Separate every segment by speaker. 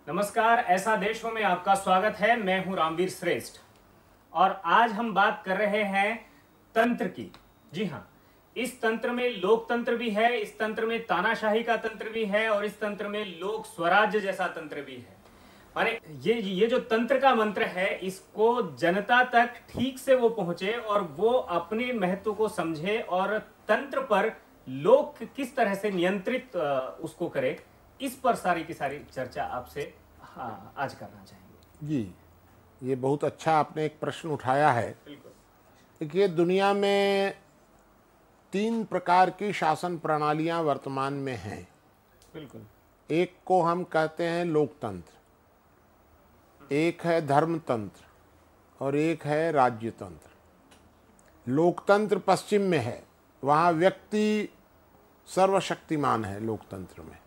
Speaker 1: नमस्कार, ऐसा देशों में आपका स्वागत है। मैं हूं रामवीर श्रेष्ठ और आज हम बात कर रहे हैं तंत्र की। जी हां, इस तंत्र में लोकतंत्र भी है, इस तंत्र में तानाशाही का तंत्र भी है और इस तंत्र में लोक स्वराज्य जैसा तंत्र भी है। माने ये जो तंत्र का मंत्र है, इसको जनता तक ठीक से वो पहुंचे और वो अपने महत्व को समझे और तंत्र पर लोक किस तरह से नियंत्रित उसको करे, इस पर सारी की सारी चर्चा आपसे आज करना चाहेंगे।
Speaker 2: जी, ये बहुत अच्छा आपने एक प्रश्न उठाया है। देखिए, दुनिया में 3 प्रकार की शासन प्रणालियां वर्तमान में हैं।
Speaker 1: बिल्कुल।
Speaker 2: एक को हम कहते हैं लोकतंत्र, एक है धर्मतंत्र और एक है राज्यतंत्र। लोकतंत्र पश्चिम में है, वहाँ व्यक्ति सर्वशक्तिमान है। लोकतंत्र में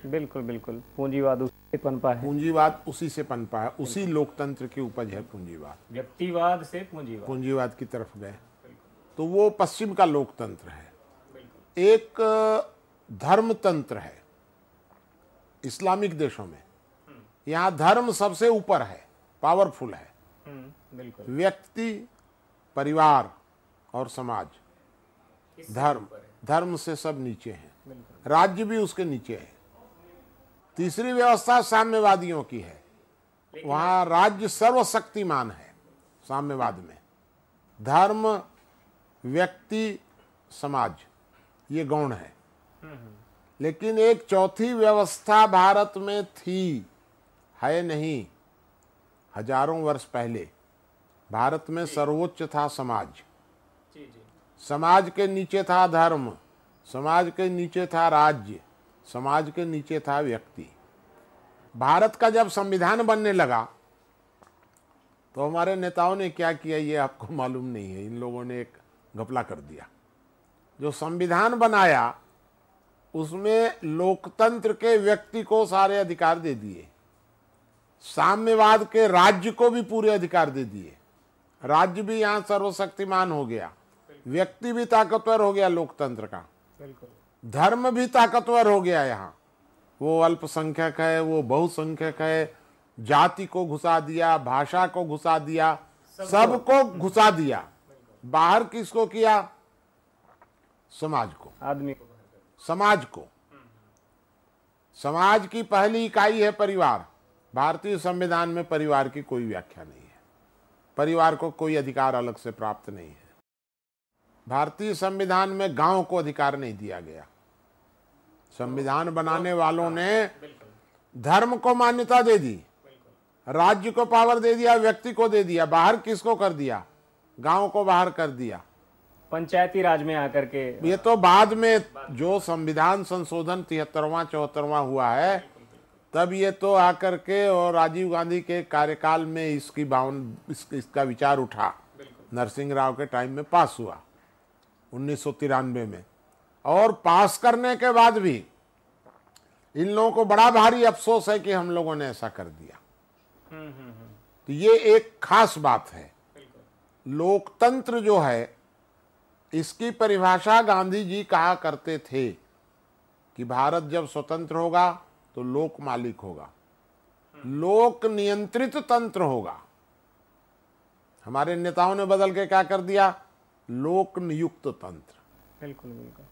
Speaker 1: बिल्कुल बिल्कुल पूंजीवाद उसी से पनपा है।
Speaker 2: पूंजीवाद उसी से पनपा है, उसी लोकतंत्र की उपज है पूंजीवाद।
Speaker 1: व्यक्तिवाद से
Speaker 2: पूंजीवाद की तरफ गए तो वो पश्चिम का लोकतंत्र है। एक धर्मतंत्र है इस्लामिक देशों में। यहाँ धर्म सबसे ऊपर है, पावरफुल है।
Speaker 1: बिल्कुल।
Speaker 2: व्यक्ति, परिवार और समाज, धर्म से सब नीचे हैं। राज्य भी उसके नीचे है। तीसरी व्यवस्था साम्यवादियों की है, वहाँ राज्य सर्वशक्तिमान है। साम्यवाद में धर्म, व्यक्ति, समाज ये गौण है। लेकिन एक चौथी व्यवस्था भारत में थी, है नहीं। हजारों वर्ष पहले भारत में सर्वोच्च था समाज। समाज के नीचे था धर्म, समाज के नीचे था राज्य, समाज के नीचे था व्यक्ति। भारत का जब संविधान बनने लगा तो हमारे नेताओं ने क्या किया ये आपको मालूम नहीं है। इन लोगों ने एक घपला कर दिया। जो संविधान बनाया उसमें लोकतंत्र के व्यक्ति को सारे अधिकार दे दिए, साम्यवाद के राज्य को भी पूरे अधिकार दे दिए। राज्य भी यहाँ सर्वशक्तिमान हो गया, व्यक्ति भी ताकतवर हो गया लोकतंत्र का, धर्म भी ताकतवर हो गया। यहाँ वो अल्पसंख्यक है, वो बहुसंख्यक है, जाति को घुसा दिया, भाषा को घुसा दिया, सबको घुसा दिया। बाहर किसको किया? समाज को,
Speaker 1: आदमी को,
Speaker 2: समाज को। समाज की पहली इकाई है परिवार। भारतीय संविधान में परिवार की कोई व्याख्या नहीं है। परिवार को कोई अधिकार अलग से प्राप्त नहीं है। भारतीय संविधान में गांव को अधिकार नहीं दिया गया। संविधान बनाने वालों ने धर्म को मान्यता दे दी, राज्य को पावर दे दिया, व्यक्ति को दे दिया। बाहर किसको कर दिया? गांव को बाहर कर दिया।
Speaker 1: पंचायती राज में आकर के
Speaker 2: ये तो बाद में जो संविधान संशोधन 73वां 74वां हुआ है, तब ये तो आकर के और राजीव गांधी के कार्यकाल में इसका विचार उठा। नरसिंह राव के टाइम में पास हुआ 1993 में। और पास करने के बाद भी इन लोगों को बड़ा भारी अफसोस है कि हम लोगों ने ऐसा कर दिया। तो ये एक खास बात है। लोकतंत्र जो है, इसकी परिभाषा गांधी जी कहा करते थे कि भारत जब स्वतंत्र होगा तो लोक मालिक होगा, लोक नियंत्रित तंत्र होगा। हमारे नेताओं ने बदल के क्या कर दिया? लोक नियुक्त तंत्र।
Speaker 1: बिल्कुल बिल्कुल।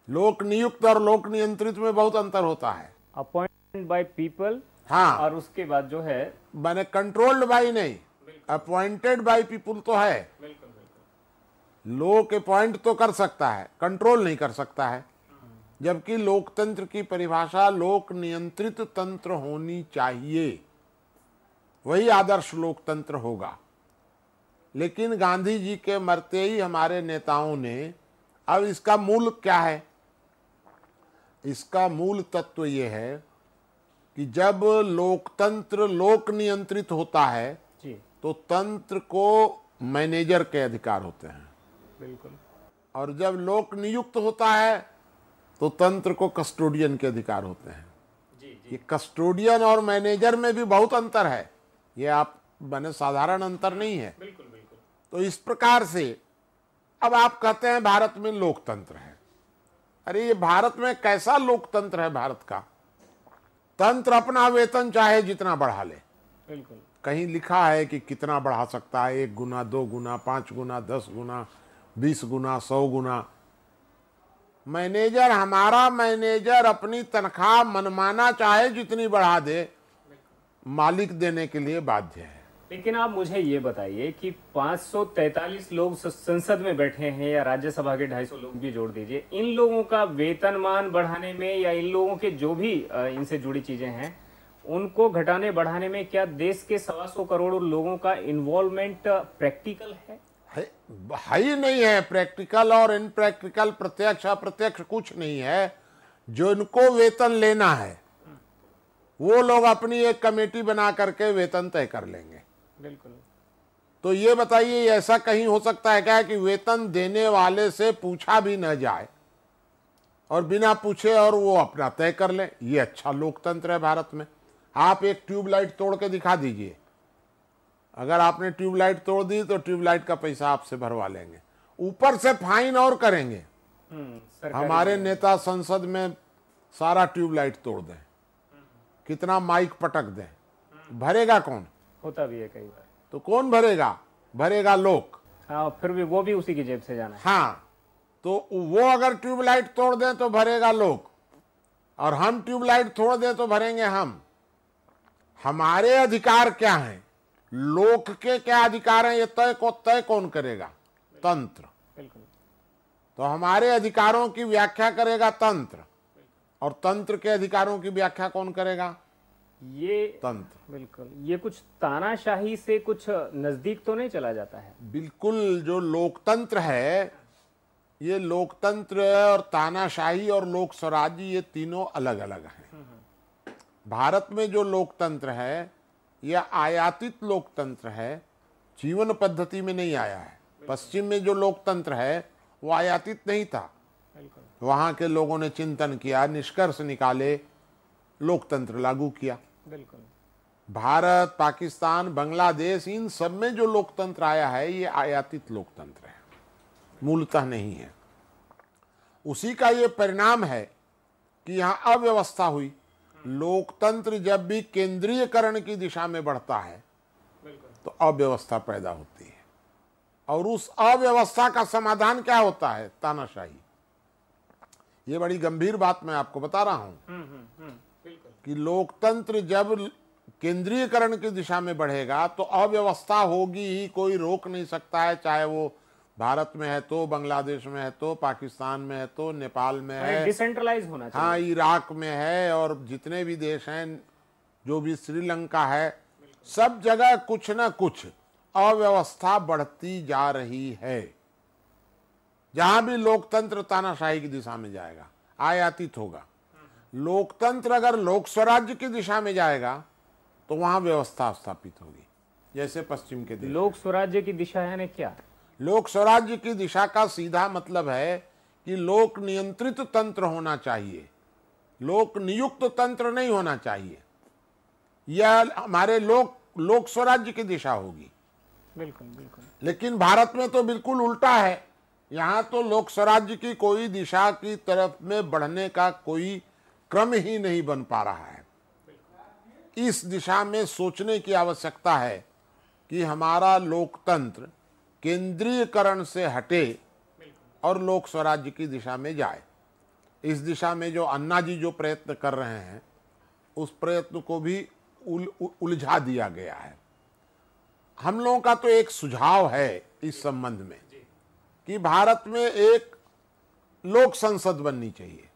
Speaker 2: लोक नियुक्त और लोक नियंत्रित में बहुत अंतर होता है।
Speaker 1: अपॉइंटेड बाय पीपल,
Speaker 2: हाँ,
Speaker 1: और उसके बाद जो है
Speaker 2: मैंने कंट्रोल्ड बाय नहीं, अपॉइंटेड बाय पीपुल तो है। लोक अपॉइंट तो कर सकता है, कंट्रोल नहीं कर सकता है। जबकि लोकतंत्र की परिभाषा लोक नियंत्रित तंत्र होनी चाहिए, वही आदर्श लोकतंत्र होगा। लेकिन गांधी जी के मरते ही हमारे नेताओं ने, अब इसका मूल क्या है? इसका मूल तत्व ये है कि जब लोकतंत्र लोक नियंत्रित होता है
Speaker 1: जी,
Speaker 2: तो तंत्र को मैनेजर के अधिकार होते हैं।
Speaker 1: बिल्कुल।
Speaker 2: और जब लोक नियुक्त होता है तो तंत्र को कस्टोडियन के अधिकार होते हैं। ये कस्टोडियन और मैनेजर में भी बहुत अंतर है। ये आप बने साधारण अंतर नहीं है।
Speaker 1: बिल्कुल बिल्कुल।
Speaker 2: तो इस प्रकार से अब आप कहते हैं भारत में लोकतंत्र है। अरे ये भारत में कैसा लोकतंत्र है? भारत का तंत्र अपना वेतन चाहे जितना बढ़ा ले।
Speaker 1: बिल्कुल।
Speaker 2: कहीं लिखा है कि कितना बढ़ा सकता है, 1 गुना, 2 गुना, 5 गुना, 10 गुना, 20 गुना, 100 गुना। मैनेजर, हमारा मैनेजर अपनी तनख्वाह मनमाना चाहे जितनी बढ़ा दे, मालिक देने के लिए बाध्य है।
Speaker 1: लेकिन आप मुझे ये बताइए कि 543 लोग संसद में बैठे हैं, या राज्यसभा के 250 लोग भी जोड़ दीजिए, इन लोगों का वेतनमान बढ़ाने में या इन लोगों के जो भी इनसे जुड़ी चीजें हैं उनको घटाने बढ़ाने में क्या देश के 125 करोड़ लोगों का इन्वॉल्वमेंट प्रैक्टिकल है
Speaker 2: ही नहीं है। प्रैक्टिकल और इनप्रैक्टिकल, प्रत्यक्ष अप्रत्यक्ष कुछ नहीं है। जो इनको वेतन लेना है वो लोग अपनी एक कमेटी बना करके वेतन तय कर लेंगे।
Speaker 1: बिल्कुल।
Speaker 2: तो ये बताइए, ऐसा कहीं हो सकता है क्या कि वेतन देने वाले से पूछा भी न जाए और बिना पूछे और वो अपना तय कर ले? ये अच्छा लोकतंत्र है भारत में। आप एक ट्यूबलाइट तोड़ के दिखा दीजिए, अगर आपने ट्यूबलाइट तोड़ दी तो ट्यूबलाइट का पैसा आपसे भरवा लेंगे, ऊपर से फाइन और करेंगे। हमारे नेता संसद में सारा ट्यूबलाइट तोड़ दें, कितना माइक पटक दें, भरेगा कौन?
Speaker 1: होता भी है कई बार।
Speaker 2: तो कौन भरेगा? भरेगा लोग।
Speaker 1: हाँ, फिर भी वो भी उसी की जेब से जाना है।
Speaker 2: हाँ, तो वो अगर ट्यूबलाइट तोड़ दें तो भरेगा लोग, और हम ट्यूबलाइट तोड़ दें तो भरेंगे हम। हमारे अधिकार क्या हैं, लोक के क्या अधिकार हैं, ये तय कौन करेगा? तंत्र।
Speaker 1: बिल्कुल।
Speaker 2: तो हमारे अधिकारों की व्याख्या करेगा तंत्र, और तंत्र के अधिकारों की व्याख्या कौन करेगा?
Speaker 1: ये
Speaker 2: तंत्र।
Speaker 1: बिल्कुल। ये कुछ तानाशाही से कुछ नजदीक तो नहीं चला जाता है?
Speaker 2: बिल्कुल। जो लोकतंत्र है, ये लोकतंत्र और तानाशाही और लोक स्वराज्य, ये तीनों अलग अलग हैं। भारत में जो लोकतंत्र है यह आयातित लोकतंत्र है, जीवन पद्धति में नहीं आया है। पश्चिम में जो लोकतंत्र है वो आयातित नहीं था। वहां के लोगों ने चिंतन किया, निष्कर्ष निकाले, लोकतंत्र लागू किया।
Speaker 1: बिल्कुल।
Speaker 2: भारत, पाकिस्तान, बांग्लादेश, इन सब में जो लोकतंत्र आया है ये आयातित लोकतंत्र है, मूलतः नहीं है। उसी का ये परिणाम है कि यहाँ अव्यवस्था हुई। लोकतंत्र जब भी केंद्रीयकरण की दिशा में बढ़ता है तो अव्यवस्था पैदा होती है, और उस अव्यवस्था का समाधान क्या होता है? तानाशाही। ये बड़ी गंभीर बात मैं आपको बता रहा हूं कि लोकतंत्र जब केंद्रीयकरण की दिशा में बढ़ेगा तो अव्यवस्था होगी ही, कोई रोक नहीं सकता है। चाहे वो भारत में है तो, बांग्लादेश में है तो, पाकिस्तान में है तो, नेपाल में है,
Speaker 1: डिसेंट्रलाइज होना चाहिए।
Speaker 2: हाँ, इराक में है, और जितने भी देश हैं, जो भी श्रीलंका है, सब जगह कुछ ना कुछ अव्यवस्था बढ़ती जा रही है। जहां भी लोकतंत्र तानाशाही की दिशा में जाएगा, आयातित होगा। लोकतंत्र अगर लोक स्वराज्य की दिशा में जाएगा तो वहां व्यवस्था स्थापित होगी, जैसे पश्चिम के देश।
Speaker 1: लोक स्वराज्य की दिशा यानी क्या?
Speaker 2: लोक स्वराज्य की दिशा का सीधा मतलब है कि लोक नियंत्रित तंत्र होना चाहिए, लोक नियुक्त तंत्र नहीं होना चाहिए। यह हमारे लोक स्वराज्य की दिशा होगी।
Speaker 1: बिल्कुल बिल्कुल।
Speaker 2: लेकिन भारत में तो बिल्कुल उल्टा है। यहाँ तो लोक स्वराज्य की कोई दिशा की तरफ में बढ़ने का कोई क्रम ही नहीं बन पा रहा है। इस दिशा में सोचने की आवश्यकता है कि हमारा लोकतंत्र केंद्रीयकरण से हटे और लोक स्वराज्य की दिशा में जाए। इस दिशा में जो अन्ना जी जो प्रयत्न कर रहे हैं, उस प्रयत्न को भी उलझा दिया गया है। हम लोगों का तो एक सुझाव है इस संबंध में कि भारत में एक लोक संसद बननी चाहिए।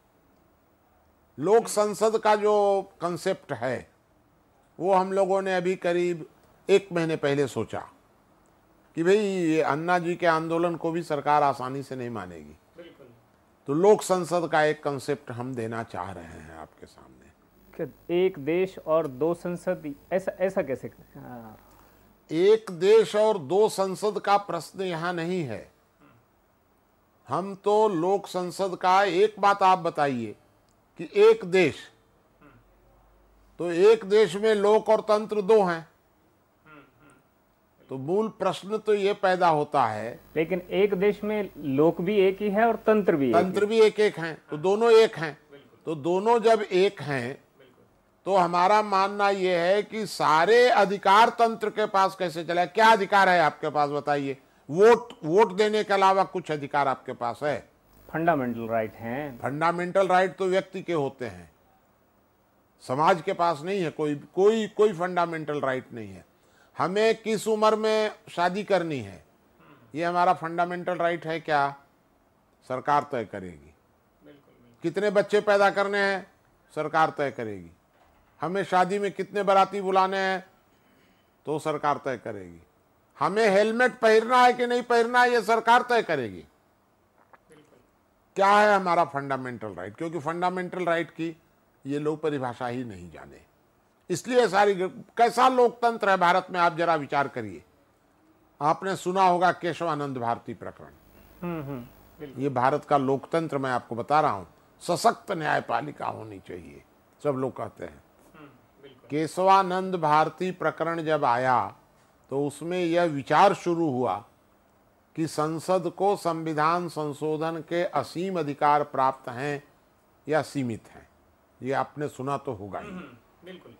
Speaker 2: लोक संसद का जो कंसेप्ट है वो हम लोगों ने अभी करीब 1 महीने पहले सोचा कि भाई ये अन्ना जी के आंदोलन को भी सरकार आसानी से नहीं मानेगी।
Speaker 1: बिल्कुल।
Speaker 2: तो लोक संसद का एक कंसेप्ट हम देना चाह रहे हैं आपके सामने।
Speaker 1: एक देश और 2 संसद, ऐसा कैसे?
Speaker 2: एक देश और 2 संसद का प्रश्न यहाँ नहीं है। हम तो लोक संसद का, एक बात आप बताइए कि एक देश, तो एक देश में लोक और तंत्र 2 हैं, तो मूल प्रश्न तो ये पैदा होता है।
Speaker 1: लेकिन एक देश में लोक भी एक ही है और तंत्र भी
Speaker 2: एक हैं, तो दोनों एक हैं। तो दोनों जब एक हैं तो हमारा मानना यह है कि सारे अधिकार तंत्र के पास कैसे चला, क्या अधिकार है आपके पास बताइए? वोट देने के अलावा कुछ अधिकार आपके पास है?
Speaker 1: फंडामेंटल राइट हैं।
Speaker 2: फंडामेंटल राइट तो व्यक्ति के होते हैं, समाज के पास नहीं है। कोई फंडामेंटल राइट नहीं है। हमें किस उम्र में शादी करनी है, ये हमारा फंडामेंटल राइट है क्या? सरकार तय करेगी। कितने बच्चे पैदा करने हैं, सरकार तय करेगी। हमें शादी में कितने बाराती बुलाने हैं, तो सरकार तय करेगी। हमें हेलमेट पहनना है कि नहीं पहनना है, ये सरकार तय करेगी। क्या है हमारा फंडामेंटल राइट? क्योंकि फंडामेंटल राइट की ये लोग परिभाषा ही नहीं जाने, इसलिए सारी। कैसा लोकतंत्र है भारत में, आप जरा विचार करिए। आपने सुना होगा केशवानंद भारती प्रकरण। ये भारत का लोकतंत्र, मैं आपको बता रहा हूं, सशक्त न्यायपालिका होनी चाहिए, सब लोग कहते हैं। केशवानंद भारती प्रकरण जब आया तो उसमें यह विचार शुरू हुआ कि संसद को संविधान संशोधन के असीम अधिकार प्राप्त हैं या सीमित हैं। ये आपने सुना तो होगा ही।
Speaker 1: बिल्कुल,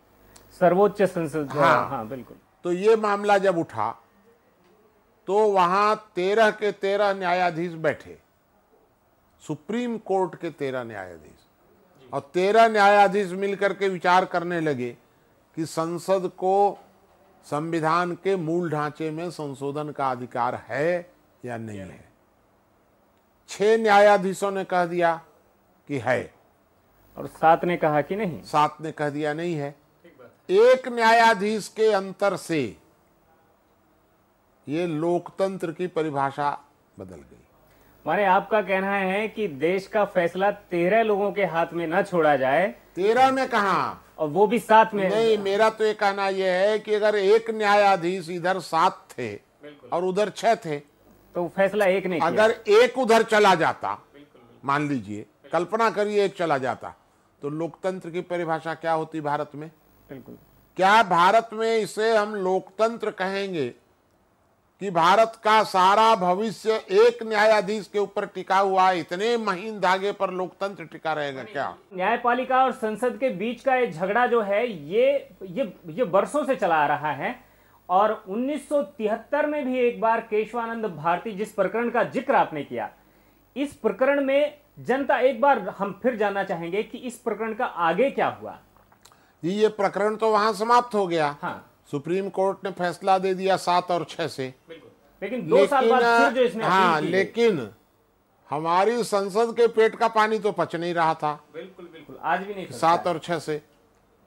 Speaker 1: सर्वोच्च संसद। हाँ, बिल्कुल।
Speaker 2: तो ये मामला जब उठा तो वहां 13 के 13 न्यायाधीश बैठे, सुप्रीम कोर्ट के 13 न्यायाधीश, और 13 न्यायाधीश मिलकर के विचार करने लगे कि संसद को संविधान के मूल ढांचे में संशोधन का अधिकार है या नहीं है। 6 न्यायाधीशों ने कह दिया कि है,
Speaker 1: और 7 ने कहा कि नहीं।
Speaker 2: 7 ने कह दिया नहीं है। एक न्यायाधीश के अंतर से ये लोकतंत्र की परिभाषा बदल गई।
Speaker 1: माने आपका कहना है कि देश का फैसला 13 लोगों के हाथ में न छोड़ा जाए।
Speaker 2: 13 में कहा,
Speaker 1: और वो भी 7 में
Speaker 2: नहीं। मेरा तो ये कहना यह है कि अगर एक न्यायाधीश इधर 7 थे और उधर 6 थे,
Speaker 1: तो फैसला एक ने किया।
Speaker 2: अगर एक उधर चला जाता, मान लीजिए, कल्पना करिए एक चला जाता, तो लोकतंत्र की परिभाषा क्या होती भारत में?
Speaker 1: बिल्कुल।
Speaker 2: क्या भारत में इसे हम लोकतंत्र कहेंगे कि भारत का सारा भविष्य एक न्यायाधीश के ऊपर टिका हुआ है? इतने महीन धागे पर लोकतंत्र टिका रहेगा क्या?
Speaker 1: न्यायपालिका और संसद के बीच का ये झगड़ा जो है, ये वर्षों से चला आ रहा है। और 1973 में भी एक बार केशवानंद भारती, जिस प्रकरण का जिक्र आपने किया, इस प्रकरण में जनता, एक बार हम फिर जानना चाहेंगे कि इस प्रकरण का आगे क्या हुआ।
Speaker 2: ये प्रकरण तो वहां समाप्त हो गया।
Speaker 1: हाँ,
Speaker 2: सुप्रीम कोर्ट ने फैसला दे दिया 7 और 6 से।
Speaker 1: लेकिन 2 साल बाद फिर जो इसने
Speaker 2: हाँ, लेकिन हमारी संसद के पेट का पानी तो पच नहीं रहा था।
Speaker 1: बिल्कुल, आज भी नहीं
Speaker 2: 7 और 6 से।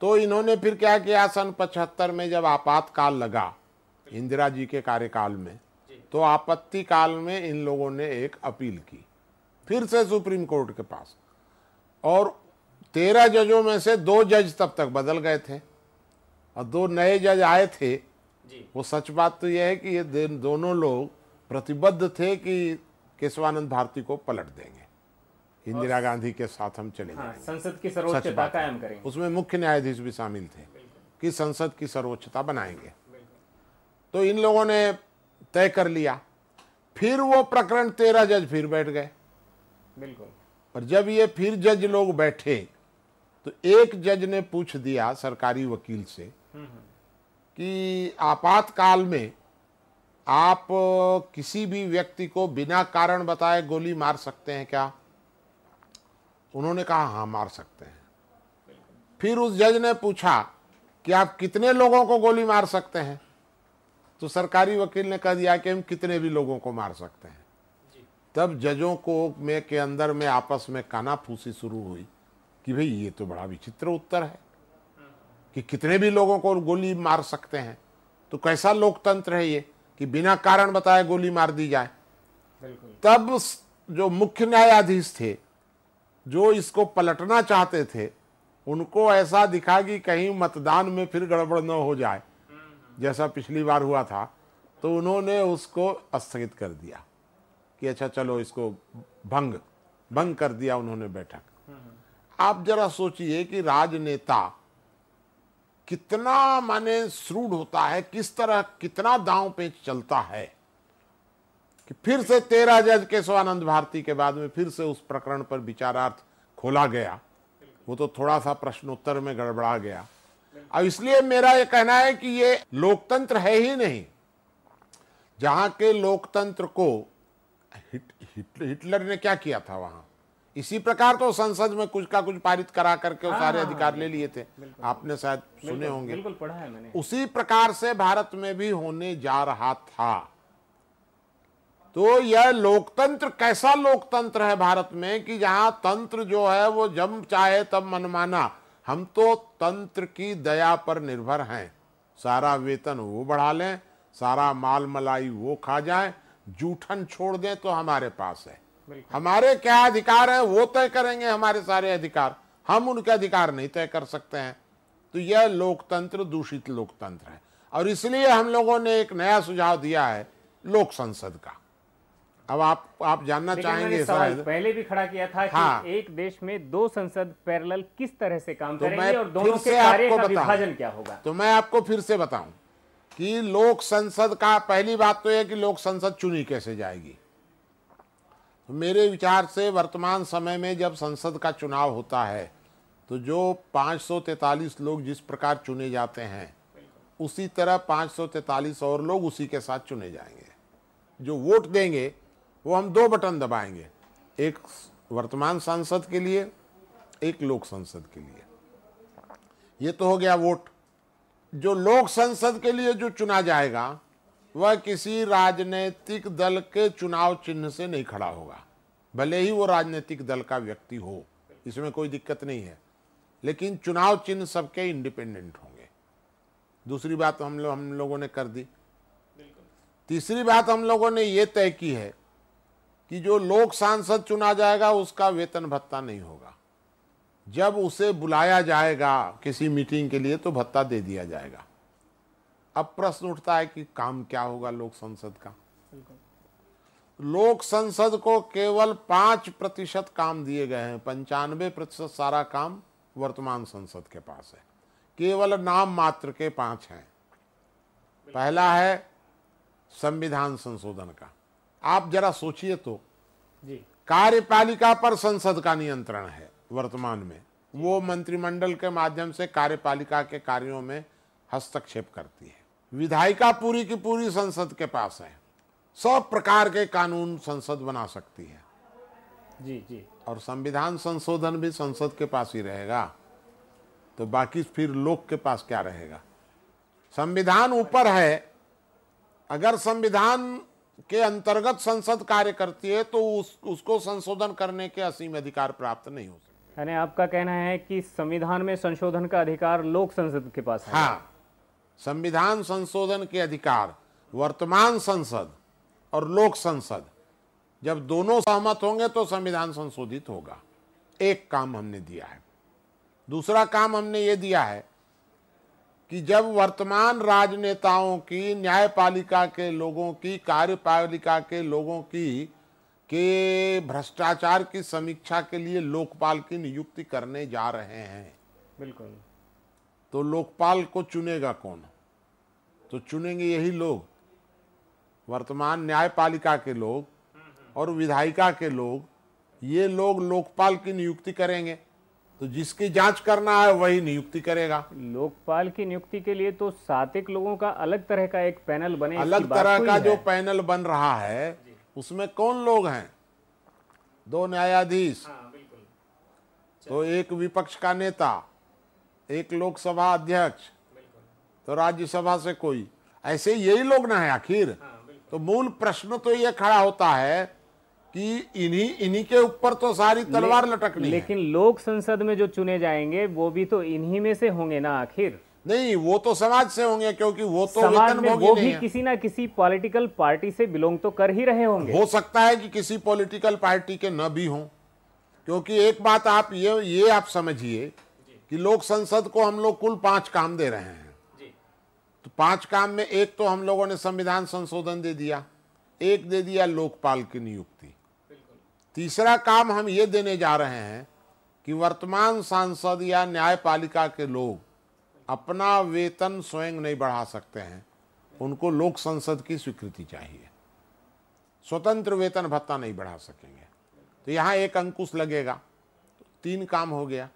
Speaker 2: तो इन्होंने फिर क्या किया, सन 75 में जब आपातकाल लगा इंदिरा जी के कार्यकाल में, तो आपत्ति काल में इन लोगों ने एक अपील की फिर से सुप्रीम कोर्ट के पास, और 13 जजों में से 2 जज तब तक बदल गए थे और 2 नए जज आए थे। वो सच बात तो यह है कि ये दोनों लोग प्रतिबद्ध थे कि केशवानंद भारती को पलट देंगे, इंदिरा गांधी के साथ हम चले जाएंगे,
Speaker 1: संसद की सर्वोच्चता कायम करेंगे।
Speaker 2: उसमें मुख्य न्यायाधीश भी शामिल थे कि संसद की सर्वोच्चता बनाएंगे। तो इन लोगों ने तय कर लिया। फिर वो प्रकरण 13 जज फिर बैठ गए।
Speaker 1: बिल्कुल।
Speaker 2: और जब ये फिर जज लोग बैठे तो एक जज ने पूछ दिया सरकारी वकील से कि आपातकाल में आप किसी भी व्यक्ति को बिना कारण बताए गोली मार सकते हैं क्या? उन्होंने कहा हाँ, मार सकते हैं। फिर उस जज ने पूछा कि आप कितने लोगों को गोली मार सकते हैं? तो सरकारी वकील ने कह दिया कि हम कितने भी लोगों को मार सकते हैं। तब जजों को के अंदर में आपस में कानाफूसी शुरू हुई कि भाई ये तो बड़ा विचित्र उत्तर है कि कितने भी लोगों को गोली मार सकते हैं। तो कैसा लोकतंत्र है ये कि बिना कारण बताए गोली मार दी जाए? तब जो मुख्य न्यायाधीश थे, जो इसको पलटना चाहते थे, उनको ऐसा दिखा कि कहीं मतदान में फिर गड़बड़ न हो जाए जैसा पिछली बार हुआ था, तो उन्होंने उसको स्थगित कर दिया कि अच्छा चलो इसको भंग कर दिया उन्होंने बैठक। आप जरा सोचिए कि राजनेता कितना माने श्रूड होता है, किस तरह कितना दांव पेच चलता है कि फिर से 13 जज केशवानंद भारती के बाद में फिर से उस प्रकरण पर विचारार्थ खोला गया वो तो थोड़ा सा प्रश्नोत्तर में गड़बड़ा गया। अब इसलिए मेरा ये कहना है कि ये लोकतंत्र है ही नहीं। जहां के लोकतंत्र को हिटलर ने क्या किया था वहां, इसी प्रकार तो संसद में कुछ का कुछ पारित करा करके वो सारे अधिकार ले लिए थे। आपने शायद सुने होंगे,
Speaker 1: बिल्कुल पढ़ा है मैंने।
Speaker 2: उसी प्रकार से भारत में भी होने जा रहा था। तो यह लोकतंत्र कैसा लोकतंत्र है भारत में कि जहां तंत्र जो है वो जब चाहे तब मनमाना। हम तो तंत्र की दया पर निर्भर हैं। सारा वेतन वो बढ़ा लें, सारा माल मलाई वो खा जाए, जूठन छोड़ दें तो हमारे पास है। हमारे क्या अधिकार है वो तय करेंगे हमारे सारे अधिकार, हम उनके अधिकार नहीं तय कर सकते हैं। तो यह लोकतंत्र दूषित लोकतंत्र है और इसलिए हम लोगों ने एक नया सुझाव दिया है लोक संसद का। अब आप जानना चाहेंगे शायद,
Speaker 1: पहले भी खड़ा किया था कि
Speaker 2: हाँ,
Speaker 1: एक देश में दो संसद पैरेलल किस तरह से काम
Speaker 2: तो
Speaker 1: करेंगे और दोनों के कार्य का विभाजन क्या होगा।
Speaker 2: तो मैं आपको फिर से बताऊं कि लोक संसद का पहली बात तो यह कि लोक संसद चुनी कैसे जाएगी। तो मेरे विचार से वर्तमान समय में जब संसद का चुनाव होता है तो जो 543 लोग जिस प्रकार चुने जाते हैं उसी तरह 543 और लोग उसी के साथ चुने जाएंगे। जो वोट देंगे वो हम दो बटन दबाएंगे, एक वर्तमान सांसद के लिए, एक लोक संसद के लिए। ये तो हो गया वोट। जो लोक संसद के लिए जो चुना जाएगा वह किसी राजनीतिक दल के चुनाव चिन्ह से नहीं खड़ा होगा, भले ही वो राजनीतिक दल का व्यक्ति हो, इसमें कोई दिक्कत नहीं है, लेकिन चुनाव चिन्ह सबके इंडिपेंडेंट होंगे। दूसरी बात हम लोगों ने कर दी। तीसरी बात हम लोगों ने ये तय की है कि जो लोक सांसद चुना जाएगा उसका वेतन भत्ता नहीं होगा। जब उसे बुलाया जाएगा किसी मीटिंग के लिए तो भत्ता दे दिया जाएगा। अब प्रश्न उठता है कि काम क्या होगा लोक संसद का। लोक संसद को केवल 5% काम दिए गए हैं, 95% सारा काम वर्तमान संसद के पास है। केवल नाम मात्र के 5 हैं। पहला है संविधान संशोधन का। आप जरा सोचिए तो
Speaker 1: जी,
Speaker 2: कार्यपालिका पर संसद का नियंत्रण है वर्तमान में, वो मंत्रिमंडल के माध्यम से कार्यपालिका के कार्यों में हस्तक्षेप करती है। विधायिका पूरी की पूरी संसद के पास है, सब प्रकार के कानून संसद बना सकती है।
Speaker 1: जी जी,
Speaker 2: और संविधान संशोधन भी संसद के पास ही रहेगा, तो बाकी फिर लोक के पास क्या रहेगा। संविधान ऊपर है, अगर संविधान के अंतर्गत संसद कार्य करती है तो उसको संशोधन करने के असीम अधिकार प्राप्त नहीं हो सकते।
Speaker 1: यानी आपका कहना है कि संविधान में संशोधन का अधिकार लोक संसद के पास है।
Speaker 2: हाँ, संविधान संशोधन के अधिकार वर्तमान संसद और लोक संसद जब दोनों सहमत होंगे तो संविधान संशोधित होगा। एक काम हमने दिया है। दूसरा काम हमने ये दिया है कि जब वर्तमान राजनेताओं की, न्यायपालिका के लोगों की, कार्यपालिका के लोगों की के भ्रष्टाचार की समीक्षा के लिए लोकपाल की नियुक्ति करने जा रहे हैं,
Speaker 1: बिल्कुल,
Speaker 2: तो लोकपाल को चुनेगा कौन? तो चुनेंगे यही लोग, वर्तमान न्यायपालिका के लोग और विधायिका के लोग। ये लोग लोकपाल की नियुक्ति करेंगे, तो जिसकी जांच करना है वही नियुक्ति करेगा।
Speaker 1: लोकपाल की नियुक्ति के लिए तो 7 लोगों का अलग तरह का एक पैनल बने,
Speaker 2: अलग तरह का जो पैनल बन रहा है उसमें कौन लोग हैं? 2 न्यायाधीश, तो एक विपक्ष का नेता, एक लोकसभा अध्यक्ष, तो राज्यसभा से कोई, ऐसे यही लोग ना है आखिर। तो मूल प्रश्न तो ये खड़ा होता है कि इन्हीं के ऊपर तो सारी तलवार लटकनी है।
Speaker 1: लेकिन लोक संसद में जो चुने जाएंगे वो भी तो इन्हीं में से होंगे ना आखिर।
Speaker 2: नहीं, वो तो समाज से होंगे, क्योंकि वो तो
Speaker 1: समाज में
Speaker 2: वेतनभोगी
Speaker 1: वो
Speaker 2: नहीं
Speaker 1: भी
Speaker 2: है।
Speaker 1: किसी ना किसी पॉलिटिकल पार्टी से बिलोंग तो कर ही रहे होंगे।
Speaker 2: हो सकता है कि किसी पॉलिटिकल पार्टी के न भी हों, क्योंकि एक बात आप ये आप समझिए कि लोक संसद को हम लोग कुल 5 काम दे रहे हैं। तो 5 काम में एक तो हम लोगों ने संविधान संशोधन दे दिया, एक दे दिया लोकपाल की नियुक्ति। तीसरा काम हम ये देने जा रहे हैं कि वर्तमान सांसद या न्यायपालिका के लोग अपना वेतन स्वयं नहीं बढ़ा सकते हैं, उनको लोक संसद की स्वीकृति चाहिए। स्वतंत्र वेतन भत्ता नहीं बढ़ा सकेंगे, तो यहाँ एक अंकुश लगेगा। 3 काम हो गया।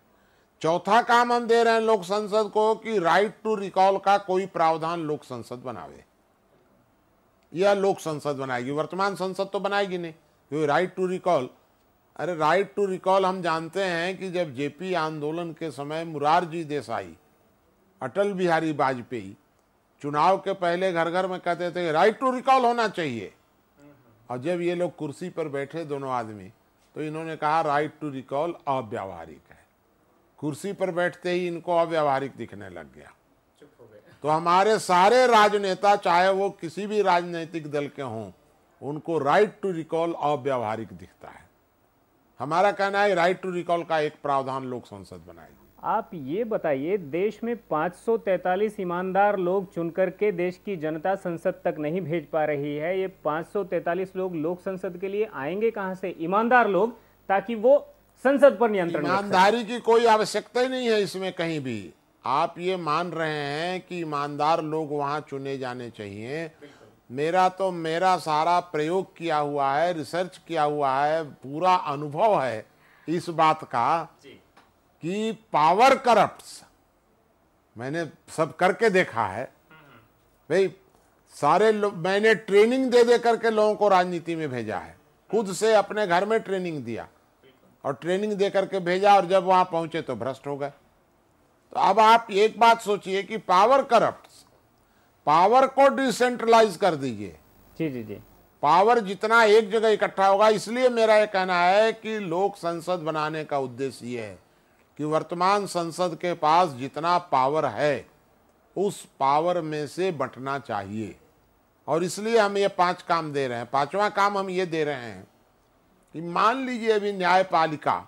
Speaker 2: चौथा काम हम दे रहे हैं लोक संसद को कि राइट टू रिकॉल का कोई प्रावधान लोक संसद बनावे। यह लोक संसद बनाएगी, वर्तमान संसद तो बनाएगी नहीं, क्योंकि राइट टू रिकॉल, अरे राइट टू रिकॉल हम जानते हैं कि जब जेपी आंदोलन के समय मुरारजी देसाई, अटल बिहारी वाजपेयी चुनाव के पहले घर घर में कहते थे राइट टू रिकॉल होना चाहिए, और जब ये लोग कुर्सी पर बैठे दोनों आदमी तो इन्होंने कहा राइट टू रिकॉल अव्यावहारिक है। कुर्सी पर बैठते ही इनको अव्यावहारिक दिखने लग गया। तो हमारे सारे राजनेता, चाहे वो किसी भी राजनीतिक दल के हों, उनको राइट टू रिकॉल अव्यावहारिक दिखता है। हमारा कहना है राइट टू रिकॉल का एक प्रावधान लोक संसद बनाएगी।
Speaker 1: आप ये बताइए, देश में 543 ईमानदार लोग चुन करके देश की जनता संसद तक नहीं भेज पा रही है। ये 543 लोग लोक संसद के लिए आएंगे कहां से, ईमानदार लोग, ताकि वो संसद पर नियंत्रण।
Speaker 2: ईमानदारी की कोई आवश्यकता ही नहीं है इसमें कहीं भी। आप ये मान रहे हैं कि ईमानदार लोग वहां चुने जाने चाहिए। मेरा सारा प्रयोग किया हुआ है, रिसर्च किया हुआ है, पूरा अनुभव है इस बात का कि पावर करप्ट्स, मैंने सब करके देखा है भाई। सारे मैंने ट्रेनिंग दे दे करके लोगों को राजनीति में भेजा है, खुद से अपने घर में ट्रेनिंग दिया और ट्रेनिंग दे करके भेजा, और जब वहां पहुंचे तो भ्रष्ट हो गए। तो अब आप एक बात सोचिए कि पावर करप्ट्स, पावर को डिसेंट्रलाइज कर दीजिए।
Speaker 1: जी जी जी,
Speaker 2: पावर जितना एक जगह इकट्ठा होगा। इसलिए मेरा यह कहना है कि लोक संसद बनाने का उद्देश्य ये है कि वर्तमान संसद के पास जितना पावर है उस पावर में से बंटना चाहिए, और इसलिए हम ये 5 काम दे रहे हैं। 5वां काम हम ये दे रहे हैं कि मान लीजिए अभी न्यायपालिका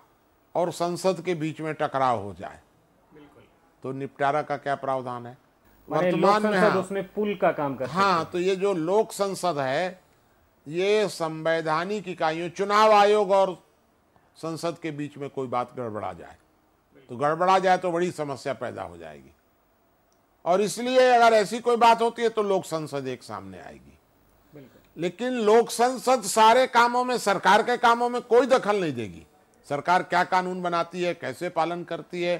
Speaker 2: और संसद के बीच में टकराव हो जाए, तो निपटारा का क्या प्रावधान है वर्तमान में? हाँ,
Speaker 1: उसमें पुल का काम करता है।
Speaker 2: हाँ, तो ये जो लोक संसद है ये संवैधानिक इकाइयों, चुनाव आयोग और संसद के बीच में कोई बात गड़बड़ा जाए तो बड़ी समस्या पैदा हो जाएगी, और इसलिए अगर ऐसी कोई बात होती है तो लोक संसद एक सामने आएगी। लेकिन लोक संसद सारे कामों में, सरकार के कामों में कोई दखल नहीं देगी। सरकार क्या कानून बनाती है, कैसे पालन करती है,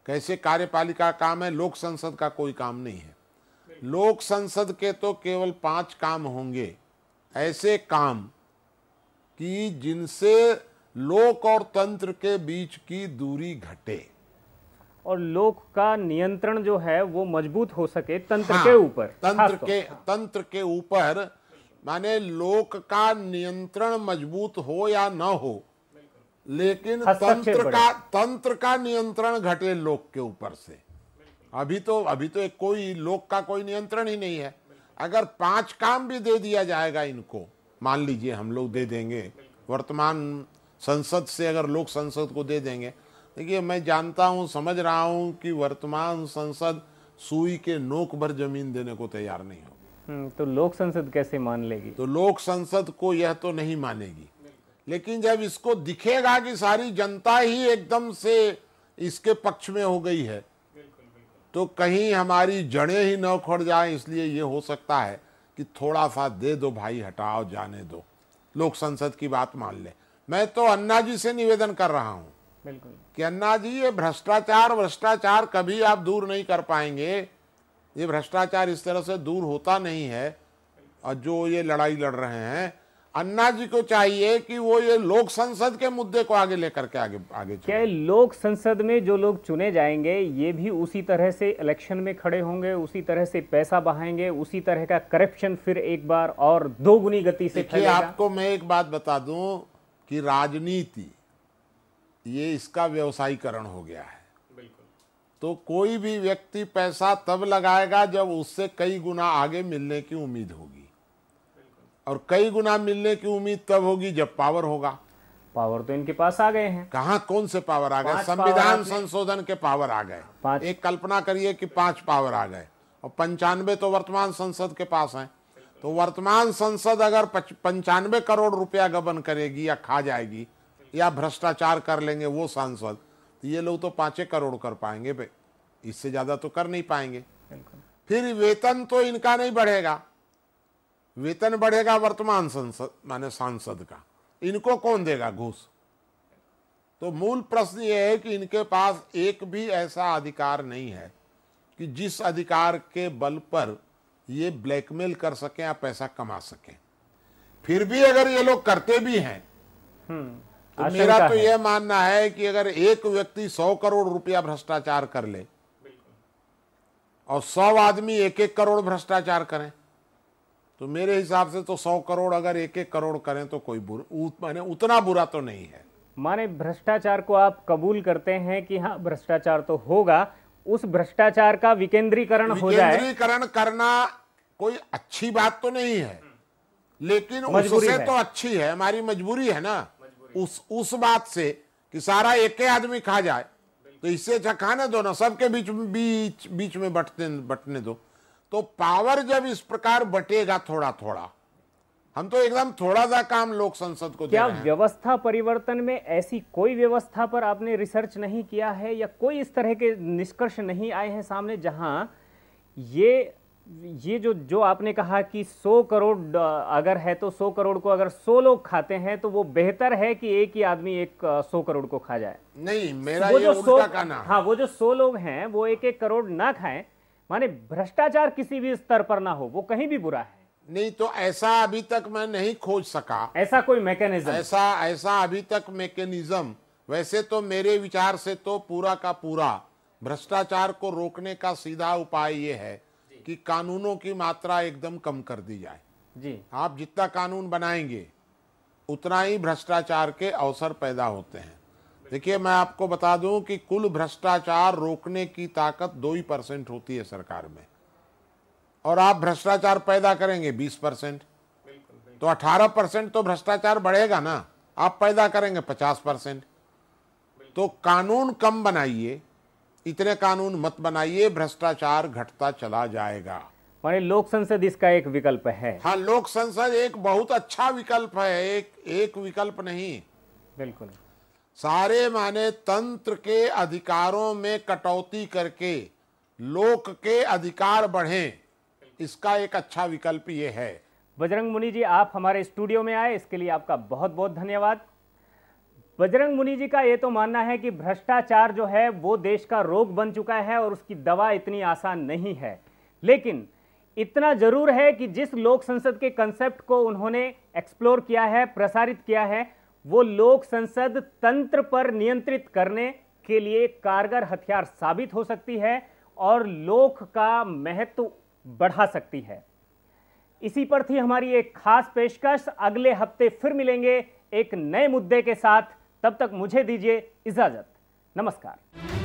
Speaker 2: कैसे कार्यपालिका काम है, लोक संसद का कोई काम नहीं है। लोक संसद के तो केवल 5 काम होंगे, ऐसे काम कि जिनसे लोक और तंत्र के बीच की दूरी घटे
Speaker 1: और लोक का नियंत्रण जो है वो मजबूत हो सके तंत्र
Speaker 2: हाँ,
Speaker 1: के ऊपर,
Speaker 2: तंत्र के ऊपर, माने लोक का नियंत्रण मजबूत हो या न हो, लेकिन तंत्र का नियंत्रण घटे लोक के ऊपर से। अभी तो एक कोई लोक का कोई नियंत्रण ही नहीं है। अगर 5 काम भी दे दिया जाएगा इनको, मान लीजिए हम लोग दे देंगे वर्तमान संसद से, अगर लोक संसद को दे देंगे, देखिए मैं जानता हूं, समझ रहा हूं कि वर्तमान संसद सुई के नोक भर जमीन देने को तैयार नहीं होगी।
Speaker 1: तो लोक संसद कैसे मान लेगी?
Speaker 2: तो लोक संसद को यह तो नहीं मानेगी, लेकिन जब इसको दिखेगा कि सारी जनता ही एकदम से इसके पक्ष में हो गई है, तो कहीं हमारी जड़ें ही न उखड़ जाएं। इसलिए ये हो सकता है कि थोड़ा सा दे दो भाई, हटाओ, जाने दो, लोक संसद की बात मान ले। मैं तो अन्ना जी से निवेदन कर रहा हूं कि अन्ना जी, ये भ्रष्टाचार कभी आप दूर नहीं कर पाएंगे। ये भ्रष्टाचार इस तरह से दूर होता नहीं है। और जो ये लड़ाई लड़ रहे हैं, अन्ना जी को चाहिए कि वो ये लोक संसद के मुद्दे को आगे लेकर के आगे
Speaker 1: क्या लोक संसद में जो लोग चुने जाएंगे ये भी उसी तरह से इलेक्शन में खड़े होंगे, उसी तरह से पैसा बहाएंगे, उसी तरह का करप्शन फिर एक बार और दोगुनी गति से फैलेगा?
Speaker 2: आपको मैं एक बात बता दूं कि राजनीति ये इसका व्यवसायीकरण हो गया है। तो कोई भी व्यक्ति पैसा तब लगाएगा जब उससे कई गुना आगे मिलने की उम्मीद होगी, और कई गुना मिलने की उम्मीद तब होगी जब पावर होगा।
Speaker 1: पावर तो इनके पास आ गए हैं।
Speaker 2: कहां, कौन से पावर आ गए? संविधान संशोधन के पावर आ गए। एक कल्पना करिए कि 5 पावर आ गए, और 95 तो वर्तमान संसद के पास हैं। तो वर्तमान संसद अगर 95 करोड़ रुपया गबन करेगी या खा जाएगी या भ्रष्टाचार कर लेंगे वो सांसद, तो ये लोग तो 5 करोड़ कर पाएंगे भाई, इससे ज्यादा तो कर नहीं पाएंगे। फिर वेतन तो इनका नहीं बढ़ेगा, वेतन बढ़ेगा वर्तमान संसद माने सांसद का। इनको कौन देगा घूस? तो मूल प्रश्न ये है कि इनके पास एक भी ऐसा अधिकार नहीं है कि जिस अधिकार के बल पर ये ब्लैकमेल कर सकें या पैसा कमा सकें। फिर भी अगर ये लोग करते भी हैं तो मेरा तो यह मानना है कि अगर एक व्यक्ति 100 करोड़ रुपया भ्रष्टाचार कर ले और 100 आदमी 1-1 करोड़ भ्रष्टाचार करें तो मेरे हिसाब से तो 100 करोड़ अगर 1-1 करोड़ करें तो कोई माने उतना बुरा तो नहीं है।
Speaker 1: माने भ्रष्टाचार को आप कबूल करते हैं कि हाँ भ्रष्टाचार तो होगा, उस भ्रष्टाचार का विकेंद्रीकरण हो जाए।
Speaker 2: विकेंद्रीकरण करना कोई अच्छी बात तो नहीं है, लेकिन उससे तो अच्छी है, हमारी मजबूरी है ना उस बात से कि सारा एक ही आदमी खा जाए तो इससे अच्छा खाने दो ना, सबके बीच में बंटने दो। तो पावर जब इस प्रकार बटेगा थोड़ा थोड़ा, हम तो एकदम थोड़ा सा काम लोक संसद को दे रहे हैं।
Speaker 1: क्या व्यवस्था परिवर्तन में ऐसी कोई व्यवस्था पर आपने रिसर्च नहीं किया है या कोई इस तरह के निष्कर्ष नहीं आए हैं सामने जहां ये जो आपने कहा कि 100 करोड़ अगर है तो 100 करोड़ को अगर 100 लोग खाते हैं तो वो बेहतर है कि एक ही आदमी 100 करोड़ को खा जाए?
Speaker 2: नहीं, मेरा ये उल्टा कहना है।
Speaker 1: हाँ, वो जो 100 लोग हैं वो 1-1 करोड़ ना खाएं, माने भ्रष्टाचार किसी भी स्तर पर ना हो, वो कहीं भी बुरा है।
Speaker 2: नहीं तो ऐसा अभी तक मैं नहीं खोज सका,
Speaker 1: ऐसा कोई मैकेनिज्म,
Speaker 2: ऐसा अभी तक मैकेनिज्म। वैसे तो मेरे विचार से तो पूरा का पूरा भ्रष्टाचार को रोकने का सीधा उपाय ये है कि कानूनों की मात्रा एकदम कम कर दी जाए।
Speaker 1: जी,
Speaker 2: आप जितना कानून बनाएंगे उतना ही भ्रष्टाचार के अवसर पैदा होते हैं। देखिए, मैं आपको बता दूं कि कुल भ्रष्टाचार रोकने की ताकत 2% होती है सरकार में, और आप भ्रष्टाचार पैदा करेंगे 20%, तो 18% तो भ्रष्टाचार बढ़ेगा ना। आप पैदा करेंगे 50%। तो कानून कम बनाइए, इतने कानून मत बनाइए, भ्रष्टाचार घटता चला जाएगा।
Speaker 1: माने लोक संसद इसका एक विकल्प है।
Speaker 2: हाँ, लोक संसद एक बहुत अच्छा विकल्प है, एक विकल्प नहीं।
Speaker 1: बिल्कुल।
Speaker 2: सारे माने तंत्र के अधिकारों में कटौती करके लोक के अधिकार बढ़ें, इसका एक अच्छा विकल्प ये है।
Speaker 1: बजरंग मुनि जी, आप हमारे स्टूडियो में आए, इसके लिए आपका बहुत बहुत धन्यवाद। बजरंग मुनि जी का ये तो मानना है कि भ्रष्टाचार जो है वो देश का रोग बन चुका है और उसकी दवा इतनी आसान नहीं है, लेकिन इतना जरूर है कि जिस लोक संसद के कंसेप्ट को उन्होंने एक्सप्लोर किया है, प्रसारित किया है, वो लोक संसद तंत्र पर नियंत्रित करने के लिए कारगर हथियार साबित हो सकती है और लोक का महत्व बढ़ा सकती है। इसी पर थी हमारी एक खास पेशकश। अगले हफ्ते फिर मिलेंगे एक नए मुद्दे के साथ, तब तक मुझे दीजिए इजाजत। नमस्कार।